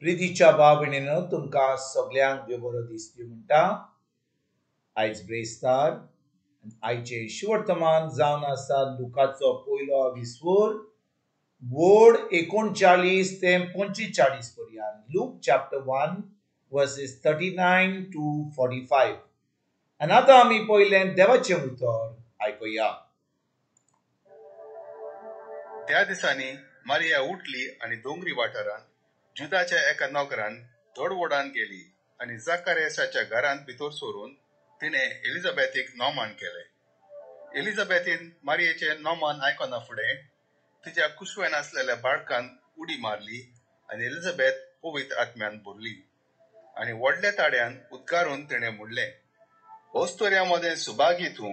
प्रितीच्या भाव भयणीनो तुमकां सगळ्यांक देव बरो दीस दिवं म्हणटा. आयज ब्रेस्तार आयचे शुवर्तमान जावन आसा लुकाचो पयलो विस्वोर वोड 39 ते 45 पर्यंत. Look chapter 1 versus 39 to 45. आनी आतां आमी पयलें देवाचें उतर आयकुया. त्या दिसांनी मारिया उठली आणि दोंगरी वाठारांत जुदाच्या एका नोकरान धडवडान गेली आणि जाकार्यासाच्या घरांत भितर सरून तिणे एलिझाबेथीक नोमान केले. एलिझाबेथीन मारियेचे नोमान आयकना फुडें तिच्या कुशवेन आसलेल्या बाळकान उडी मारली आणि एलिझाबेथ पवित्र आत्म्यान भरली आणि व्हडल्या ताड्यान उद्गारून तिणे म्हणलें, ओस्तोऱ्यामध्ये सुभागी तूं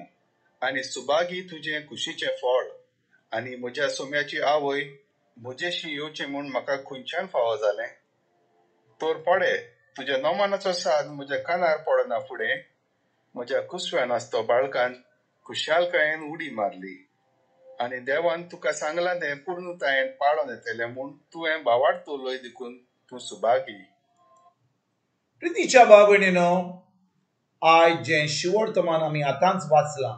आणि सुभागी तुझे कुशीचे फळ आणि म्हज्या सोम्याची आवय म्हजेशी येवचें म्हूण म्हाका खंयच्यान फावो जालें. तोर पडे तुज्या नोमानाचो साद म्हज्या कानार पडना फुडें म्हज्या कुसव्यान आसतो बाळकान खुशालकायेन उडी मारली आनी देवान तुका सांगलां तें पूर्णतायेन पाळोन येतलें म्हूण तुवें भावार्थ तोलोय देखून तूं सुभागी. प्रितीच्या भाव भयणीनो, आयज जें शिवर्तमान आमी आतांच वाचलां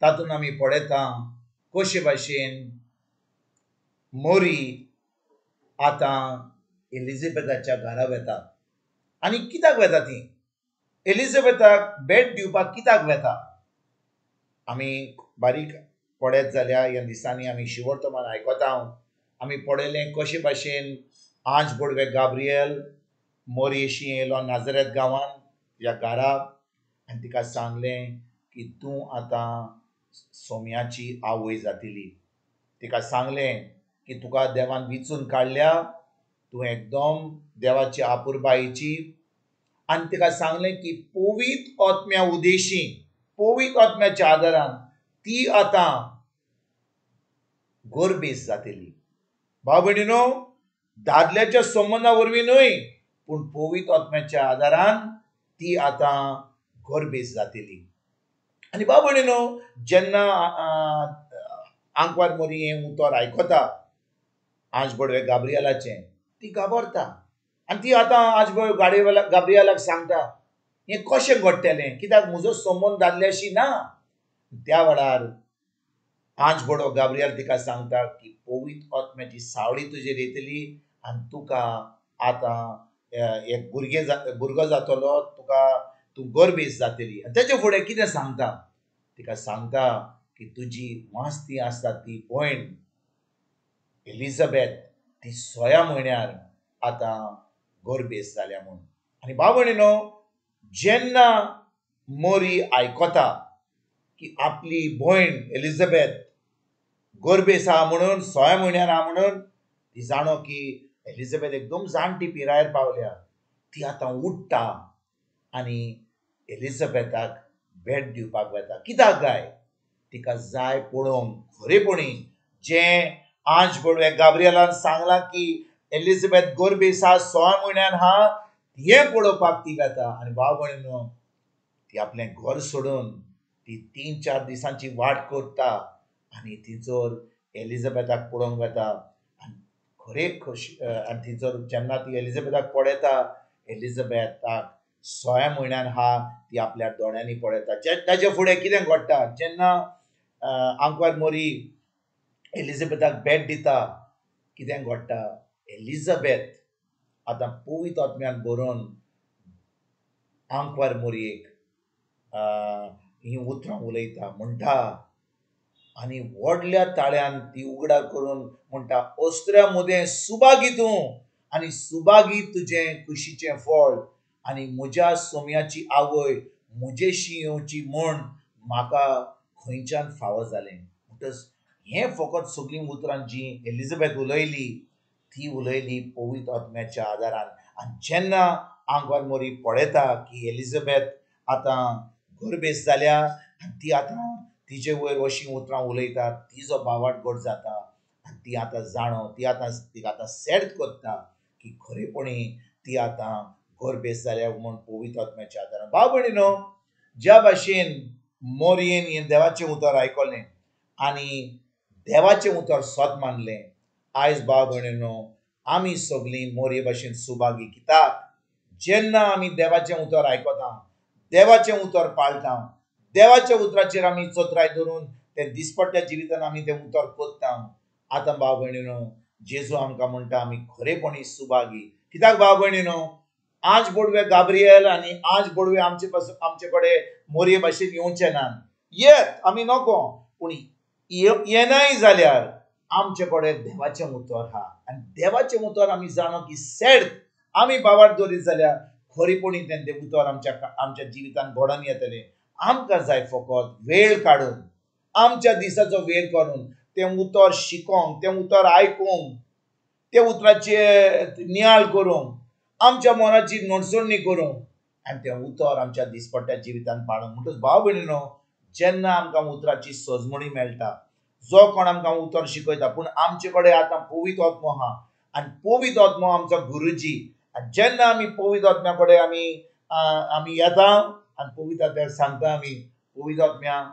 तातूंत आमी पळयता कशे भाशेन मोरी आतां एलिझाबेथाच्या घरा वता. आनी कित्याक वता ती? एलिझाबेथाक भेट दिवपाक कित्याक वता? आमी बारीक पळयत जाल्यार ह्या दिसांनी आमी शिवर्तमान आयकता. आमी पळयलें कशे भाशेन आंज बोडवे गाब्रिएल मोरयेशी येयलो नाजरेत गांवांत ह्या घराक आनी तिका सांगलें की तूं आतां सोम्याची आवय जातली. तिका सांगलें की तुका देवान विचून काडल्या, तूं एकदम देवाची आपुरबायेची. आनी तिका सांगलें की पवित्र आत्म्या उदेशी पवित्र आत्म्याच्या आदारान ती आतां गोरबेस जातली. भाव भयणीनो, दादल्याच्या संबंधा वरवीं न्हय पूण पवित्र आत्म्याच्या आदारान ती आतां गोरबेस जातली. आनी भाव भयणीनो, जेन्ना आंकवार मोरी हें उतर आयकता आंज बडवे गाब्रिएलाचें, ती गाबरता आनी ती आतां आंज बडवे गाब्रिएलाक सांगता हें कशें घडटलें, कित्याक म्हजो संबंद दादल्याशी ना. त्या वेळार आंज बडो गाब्रिएल तिका सांगता की पवित्र आत्म्याची सावळी तुजेर येतली आनी तुका आतां एक भुरगो जातलो, तूं गोरबेस जातली. आनी तेचे फुडें कितें सांगता? तिका सांगता की तुजी मास्ती आसता ती भयण एलिझाबेथ ती 6 म्हयन्यार आतां गोरबेस जाल्या म्हूण. आनी भाव भयणीनो, जेन्ना मोरी आयकता की आपली भयण एलिझाबेथ गोरबेस आहा म्हणून 6 म्हयन्यार आहा म्हणून, ती जाणो की एलिझाबेथ एकदम जाणटी पिरायेर पावल्या. ती आतां उठ्ठा आनी एलिझाबेथाक भेट दिवपाक वता. कित्याक काय? तिका जाय पळोवंक खरेपणी जें आंज बडवे गाब्रिएलान सांगलां की एलिझाबेथ गोरबेस आहा 6 म्हयन्यार आहा, हें पळोवपाक ती वता. आनी भाव भयणीनो, ती आपलें घर सोडून ती 3-4 दिसांची वाट करता आनी थंयसर एलिझाबेथाक पळोवंक वता. आनी खरे खोशी आनी थंयसर जेन्ना ती एलिझाबेथाक पळयता, एलिझाबेथाक 6 म्हयन्यार आहा ती आपल्या दोळ्यांनी पळयता. ताचे फुडें कितें घडटा? जेन्ना आंकवार मोरी एलिझाबेथाक भेट दिता, कितें घडटा? एलिझाबेथ आतां पवित्र आत्म्यान भरून आंकवार मोरयेक ही उतरां उलयता, म्हणटा आनी व्हडल्या ताळ्यान ती उगडार करून म्हणटा, ओस्त्र्या मदें सुभागी तूं आनी सुभागी तुजें कुशीचें फळ आनी म्हज्या सोम्याची आवय म्हजेशी येवची म्हूण म्हाका खंयच्यान फावो जालें. म्हणटच हें फकत सगळीं उतरां जीं एलिझाबेथ उलयली, ती उलयली पवित्र आत्म्याच्या आदारान. आनी जेन्ना आंकवार मोरी पळयता की एलिझाबेथ आतां गोरबेस जाल्या आनी ती आतां तिचे वयर अशीं उतरां उलयता, तिजो भावार्थ घट जाता आनी ती आतां जाणो तिका आतां सेट करता की खरेपणी ती आतां गोरबेस जाल्या म्हूण पवित्र आत्म्याच्या आदारान. भाव भयणीनो, ज्या भाशेन मोरयेन हें देवाचें उतर आयकलें आनी देवाचें उतर सत मानलें, आयज भाव भयणीनो आमी सगळीं मोरये भाशेन सुभागी कित्याक जेन्ना आमी देवाचें उतर आयकता, देवाचें उतर पाळटा, देवाच्या उतराचेर आमी चत्राय धरून ते दिसपट्ट्या जिवितान आमी तें उतर कोत्ता. आतां भाव भयणीनो, जेजू आमकां म्हणटा आमी खरेपणी सुभागी. कित्याक भाव भयणीनो, आज बोडवे गाब्रिएल आनी आज बोडवे आमचे कडेन मोरये भाशेन येवचे ना. येत आमी नको, पूण येनाय जाल्यार आमचे कडेन देवाचें उतर आहा. आनी देवाचें उतर आमी जाणो की सेड आमी बावार दवरीत जाल्यार खरेपणी तें उतर आमच्या जिवितान घडोवन येतलें. आमकां जाय फकत वेळ काडून, आमच्या दिसाचो वेळ काडून तें उतर शिकोंक, तें उतर आयकूंक, ते उतराचे नियाळ करूंक, आमच्या मनाची नडसडणी करूंक आनी तें उतर आमच्या दिसपट्ट्या जिवितान पाळूंक. म्हणटच भाव भयणीनो, जेन्ना आमकां उतराची सजमणी मेळटा, जो कोण आमकां उतर शिकयता, पूण आमचे कडेन आतां पवित्र आत्मो आहा आनी पवित्र आत्मो आमचो गुरुजी. आनी जेन्ना आमी पवित्र आत्म्या कडेन आमी येता आनी पवित्र आत्म्याक सांगता आमी, पवित्र आत्म्या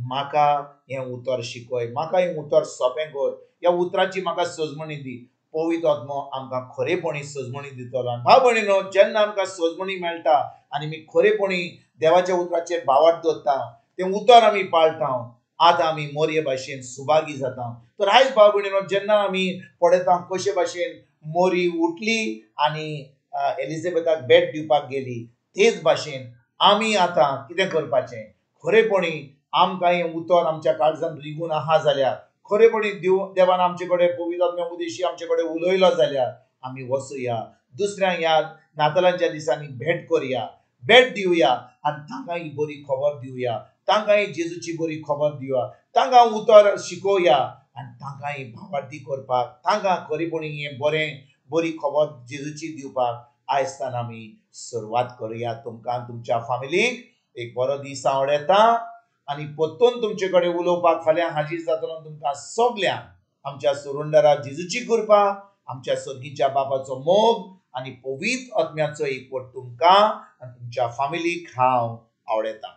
म्हाका हें उतर शिकय, म्हाका हें उतर सोंपें कर, ह्या उतराची म्हाका सजमणी दी. पवित्र आत्मो आमकां खरेपणी सजमणी दितलो. आनी भाव भयणीनो, जेन्ना आमकां सजमणी मेळटा आनी आमी खरेपणी देवाच्या उतराचेर बावार दवरता, तें उतर आमी पाळटा, आतां आमी मोरये भाशेन सुभागी जाता. तर आयज भाव भयणीनो, जेन्ना आमी पळयता कशे भाशेन मोरी उठली आनी एलिझाबेथाक भेट दिवपाक गेली, तेच भाशेन आमी आतां कितें करपाचें. खरेपणी आमकां हें उतर आमच्या काळजान रिगून आहा जाल्यार, खरेपणी देवान आमचे कडेन पवित्र आत्म्या उदेशी आमचे कडेन उलयलो जाल्यार आमी वचुया, दुसऱ्यांक ह्या नातालांच्या दिसांनी भेट करुया, भेट दिवया आनी तांकां ही बरी खबर दिवया, तांकां ही जेजूची बरी खबर दिवया, तांकां उतर शिकोवया आनी तांकां ही भावार्थी करपाक, तांकां खरेपणी हें बरी खबर जेजूची दिवपाक आयजसान आमी सुरवात करुया. तुमकां तुमच्या फॅमिलीक एक बरो दीस हांव येता आनी परतून तुमचे कडेन उलोवपाक फाल्यां हाजीर जातलो. तुमकां सगल्यांक आमच्या सुरुंडरा जेजूची कृपा, आमच्या सर्गीच्या बापाचो मोग आनी पवित्र आत्म्याचो एकवट तुमकां आनी तुमच्या फॅमिलीक हांव आवडयतां.